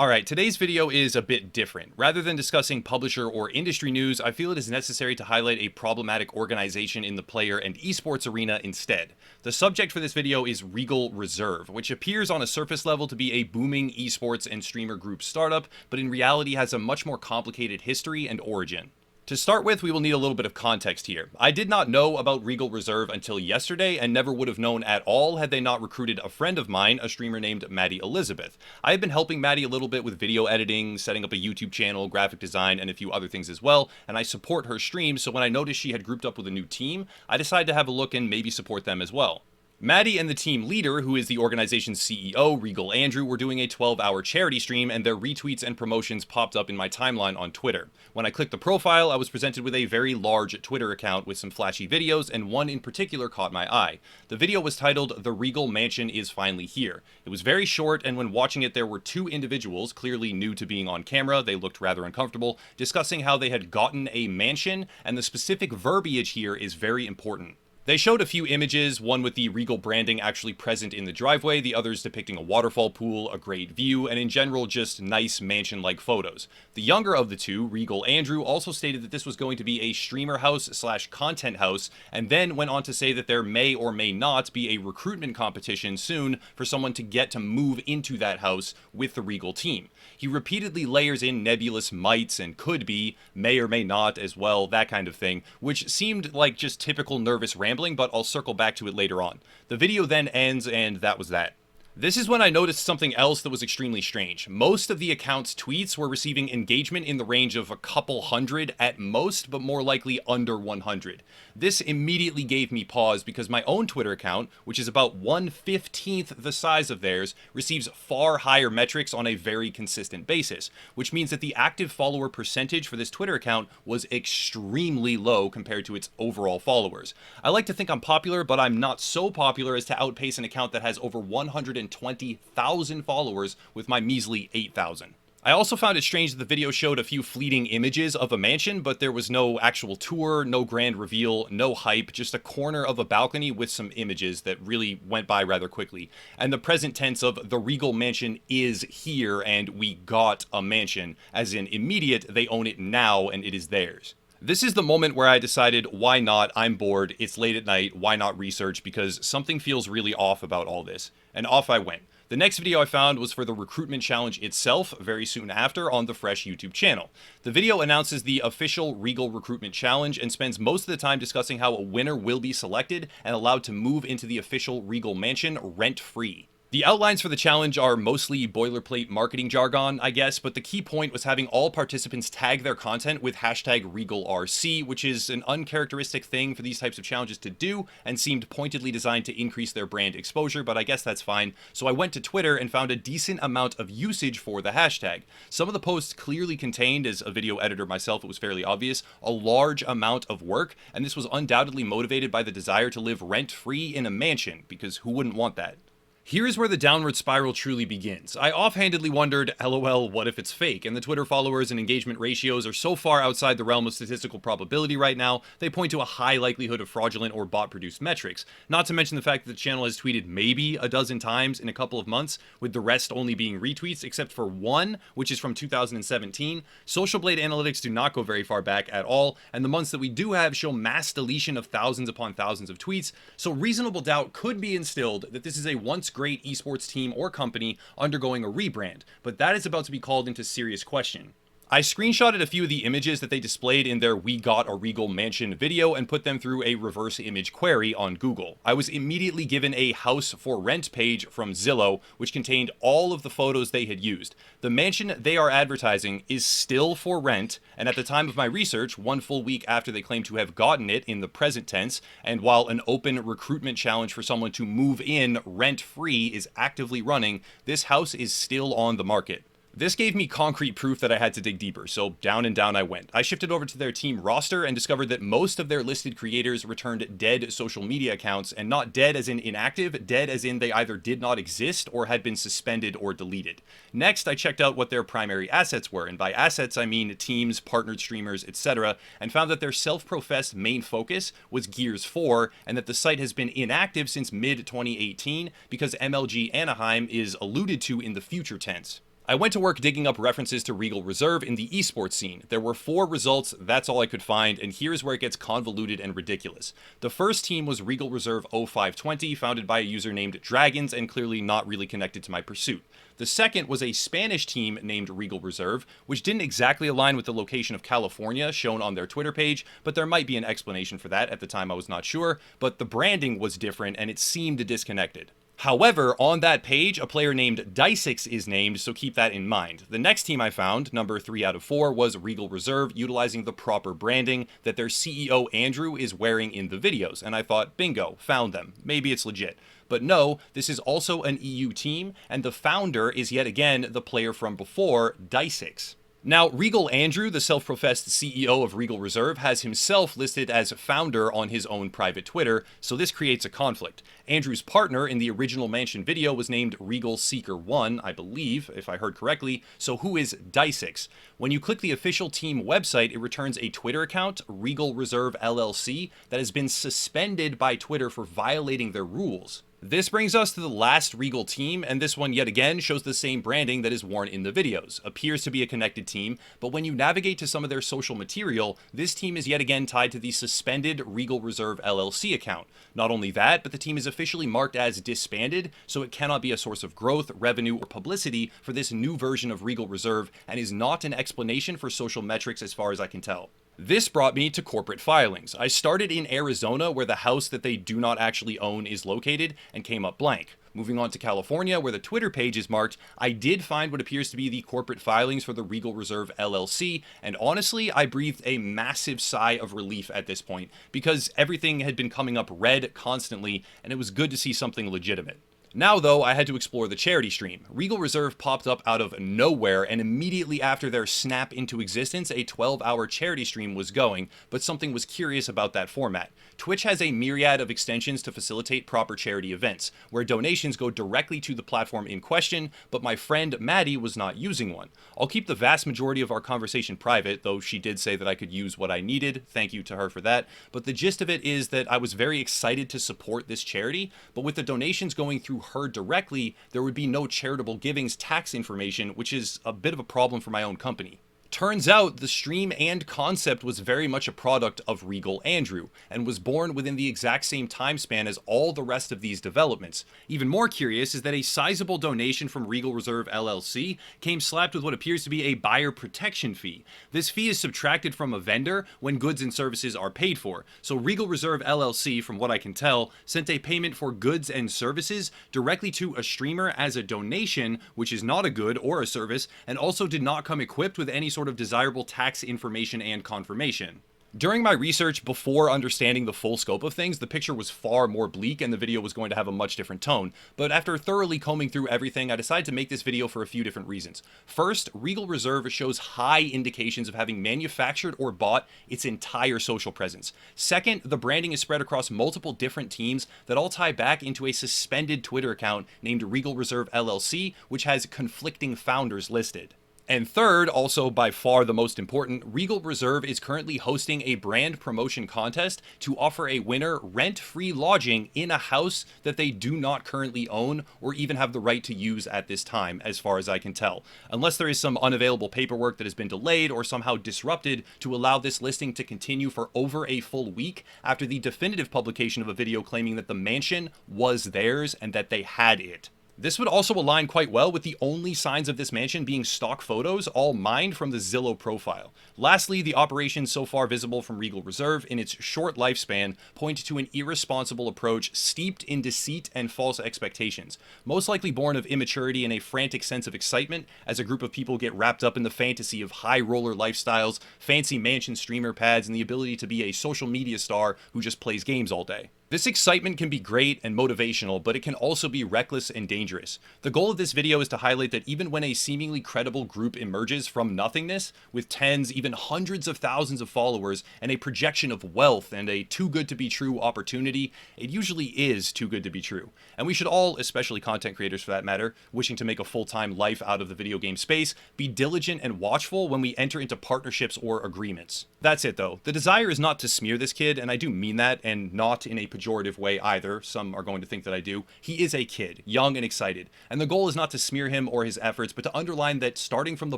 Alright, today's video is a bit different. Rather than discussing publisher or industry news, I feel it is necessary to highlight a problematic organization in the player and esports arena instead. The subject for this video is Regal Reserve, which appears on a surface level to be a booming esports and streamer group startup, but in reality has a much more complicated history and origin. To start with, we will need a little bit of context here. I did not know about Regal Reserve until yesterday and never would have known at all had they not recruited a friend of mine, a streamer named Maddy Elizabeth. I have been helping Maddy a little bit with video editing, setting up a YouTube channel, graphic design, and a few other things as well, and I support her streams, so when I noticed she had grouped up with a new team, I decided to have a look and maybe support them as well. Maddy and the team leader, who is the organization's CEO, Regal Andrew, were doing a 12-hour charity stream, and their retweets and promotions popped up in my timeline on Twitter. When I clicked the profile, I was presented with a very large Twitter account with some flashy videos, and one in particular caught my eye. The video was titled, "The Regal Mansion is Finally Here." It was very short, and when watching it, there were two individuals, clearly new to being on camera, they looked rather uncomfortable, discussing how they had gotten a mansion, and the specific verbiage here is very important. They showed a few images, one with the Regal branding actually present in the driveway, the others depicting a waterfall pool, a great view, and in general just nice mansion-like photos. The younger of the two, Regal Andrew, also stated that this was going to be a streamer house / content house, and then went on to say that there may or may not be a recruitment competition soon for someone to get to move into that house with the Regal team. He repeatedly layers in nebulous mights and could be, may or may not as well, that kind of thing, which seemed like just typical nervous rambling, but I'll circle back to it later on. The video then ends, and that was that. This is when I noticed something else that was extremely strange. Most of the account's tweets were receiving engagement in the range of a couple hundred at most, but more likely under 100. This immediately gave me pause because my own Twitter account, which is about 1/15th the size of theirs, receives far higher metrics on a very consistent basis, which means that the active follower percentage for this Twitter account was extremely low compared to its overall followers. I like to think I'm popular, but I'm not so popular as to outpace an account that has over 120,000 followers with my measly 8,000. I also found it strange that the video showed a few fleeting images of a mansion, but there was no actual tour, no grand reveal, no hype, just a corner of a balcony with some images that really went by rather quickly. And the present tense of the Regal Mansion is here and we got a mansion, as in immediate, they own it now and it is theirs. This is the moment where I decided, why not? I'm bored, it's late at night, why not research, because something feels really off about all this. And off I went. The next video I found was for the recruitment challenge itself, very soon after, on the Fresh YouTube channel. The video announces the official Regal Recruitment Challenge and spends most of the time discussing how a winner will be selected and allowed to move into the official Regal Mansion rent-free. The outlines for the challenge are mostly boilerplate marketing jargon, I guess, but the key point was having all participants tag their content with hashtag RegalRC, which is an uncharacteristic thing for these types of challenges to do and seemed pointedly designed to increase their brand exposure, but I guess that's fine. So I went to Twitter and found a decent amount of usage for the hashtag. Some of the posts clearly contained, as a video editor myself, it was fairly obvious, a large amount of work, and this was undoubtedly motivated by the desire to live rent-free in a mansion, because who wouldn't want that? Here is where the downward spiral truly begins. I offhandedly wondered, LOL, what if it's fake? And the Twitter followers and engagement ratios are so far outside the realm of statistical probability right now, they point to a high likelihood of fraudulent or bot-produced metrics. Not to mention the fact that the channel has tweeted maybe a dozen times in a couple of months, with the rest only being retweets, except for one, which is from 2017. Social Blade analytics do not go very far back at all, and the months that we do have show mass deletion of thousands upon thousands of tweets, so reasonable doubt could be instilled that this is a once great esports team or company undergoing a rebrand, but that is about to be called into serious question. I screenshotted a few of the images that they displayed in their "We Got a Regal Mansion" video and put them through a reverse image query on Google. I was immediately given a house for rent page from Zillow, which contained all of the photos they had used. The mansion they are advertising is still for rent, and at the time of my research, 1 full week after they claim to have gotten it in the present tense, and while an open recruitment challenge for someone to move in rent-free is actively running, this house is still on the market. This gave me concrete proof that I had to dig deeper, so down and down I went. I shifted over to their team roster and discovered that most of their listed creators returned dead social media accounts, and not dead as in inactive, dead as in they either did not exist or had been suspended or deleted. Next, I checked out what their primary assets were, and by assets I mean teams, partnered streamers, etc., and found that their self-professed main focus was Gears 4, and that the site has been inactive since mid-2018 because MLG Anaheim is alluded to in the future tense. I went to work digging up references to Regal Reserve in the esports scene. There were 4 results, that's all I could find, and here's where it gets convoluted and ridiculous. The first team was Regal Reserve 0520, founded by a user named Dragons, and clearly not really connected to my pursuit. The second was a Spanish team named Regal Reserve, which didn't exactly align with the location of California shown on their Twitter page, but there might be an explanation for that. At the time I was not sure, but the branding was different and it seemed disconnected. However, on that page, a player named Dysix is named, so keep that in mind. The next team I found, number 3 out of 4, was Regal Reserve, utilizing the proper branding that their CEO Andrew is wearing in the videos, and I thought, bingo, found them. Maybe it's legit. But no, this is also an EU team, and the founder is yet again the player from before, Dysix. Now, Regal Andrew, the self-professed CEO of Regal Reserve, has himself listed as founder on his own private Twitter, so this creates a conflict. Andrew's partner in the original Mansion video was named Regal Seeker 1, I believe, if I heard correctly, so who is Dysix? When you click the official team website, it returns a Twitter account, Regal Reserve LLC, that has been suspended by Twitter for violating their rules. This brings us to the last Regal team, and this one yet again shows the same branding that is worn in the videos. Appears to be a connected team, but when you navigate to some of their social material, this team is yet again tied to the suspended Regal Reserve LLC account. Not only that, but the team is officially marked as disbanded, so it cannot be a source of growth, revenue, or publicity for this new version of Regal Reserve, and is not an explanation for social metrics as far as I can tell. This brought me to corporate filings. I started in Arizona, where the house that they do not actually own is located, and came up blank. Moving on to California, where the Twitter page is marked, I did find what appears to be the corporate filings for the Regal Reserve LLC, and honestly, I breathed a massive sigh of relief at this point, because everything had been coming up red constantly, and it was good to see something legitimate. Now, though, I had to explore the charity stream. Regal Reserve popped up out of nowhere, and immediately after their snap into existence, a 12-hour charity stream was going, but something was curious about that format. Twitch has a myriad of extensions to facilitate proper charity events, where donations go directly to the platform in question, but my friend Maddy was not using one. I'll keep the vast majority of our conversation private, though she did say that I could use what I needed. Thank you to her for that. But the gist of it is that I was very excited to support this charity, but with the donations going through her directly, there would be no charitable givings tax information, which is a bit of a problem for my own company. Turns out the stream and concept was very much a product of Regal Andrew, and was born within the exact same time span as all the rest of these developments. Even more curious is that a sizable donation from Regal Reserve LLC came slapped with what appears to be a buyer protection fee. This fee is subtracted from a vendor when goods and services are paid for, so Regal Reserve LLC, from what I can tell, sent a payment for goods and services directly to a streamer as a donation, which is not a good or a service, and also did not come equipped with any sort of desirable tax information and confirmation. During my research before understanding the full scope of things, the picture was far more bleak and the video was going to have a much different tone, but after thoroughly combing through everything, I decided to make this video for a few different reasons. First, Regal Reserve shows high indications of having manufactured or bought its entire social presence. Second, the branding is spread across multiple different teams that all tie back into a suspended Twitter account named Regal Reserve LLC, which has conflicting founders listed. And third, also by far the most important, Regal Reserve is currently hosting a brand promotion contest to offer a winner rent-free lodging in a house that they do not currently own or even have the right to use at this time, as far as I can tell. Unless there is some unavailable paperwork that has been delayed or somehow disrupted to allow this listing to continue for over a full week after the definitive publication of a video claiming that the mansion was theirs and that they had it. This would also align quite well with the only signs of this mansion being stock photos, all mined from the Zillow profile. Lastly, the operations so far visible from Regal Reserve in its short lifespan point to an irresponsible approach steeped in deceit and false expectations, most likely born of immaturity and a frantic sense of excitement as a group of people get wrapped up in the fantasy of high roller lifestyles, fancy mansion streamer pads, and the ability to be a social media star who just plays games all day. This excitement can be great and motivational, but it can also be reckless and dangerous. The goal of this video is to highlight that even when a seemingly credible group emerges from nothingness, with tens, even hundreds of thousands of followers, and a projection of wealth and a too good to be true opportunity, it usually is too good to be true. And we should all, especially content creators for that matter, wishing to make a full-time life out of the video game space, be diligent and watchful when we enter into partnerships or agreements. That's it though. The desire is not to smear this kid, and I do mean that, and not in a pejorative way either. Some are going to think that I do. He is a kid, young and excited. And the goal is not to smear him or his efforts, but to underline that starting from the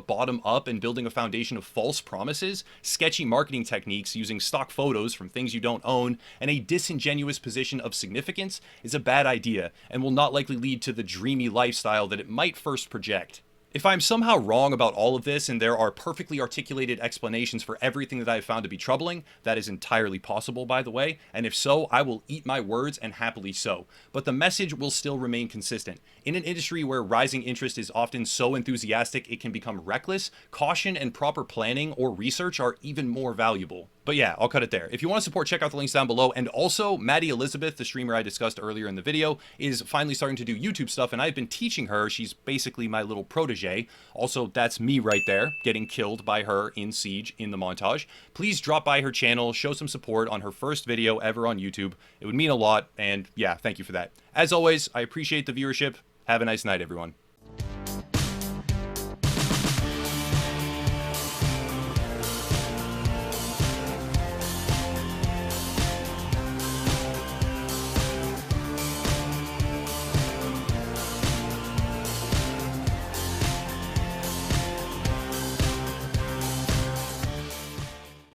bottom up and building a foundation of false promises, sketchy marketing techniques using stock photos from things you don't own, and a disingenuous position of significance is a bad idea and will not likely lead to the dreamy lifestyle that it might first project. If I'm somehow wrong about all of this and there are perfectly articulated explanations for everything that I've found to be troubling, that is entirely possible, by the way, and if so, I will eat my words and happily so. But the message will still remain consistent. In an industry where rising interest is often so enthusiastic it can become reckless, caution and proper planning or research are even more valuable. But yeah, I'll cut it there. If you want to support, check out the links down below. And also, Maddy Elizabeth, the streamer I discussed earlier in the video, is finally starting to do YouTube stuff, and I've been teaching her. She's basically my little protege. Also, that's me right there, getting killed by her in Siege in the montage. Please drop by her channel, show some support on her first video ever on YouTube. It would mean a lot, and yeah, thank you for that. As always, I appreciate the viewership. Have a nice night, everyone.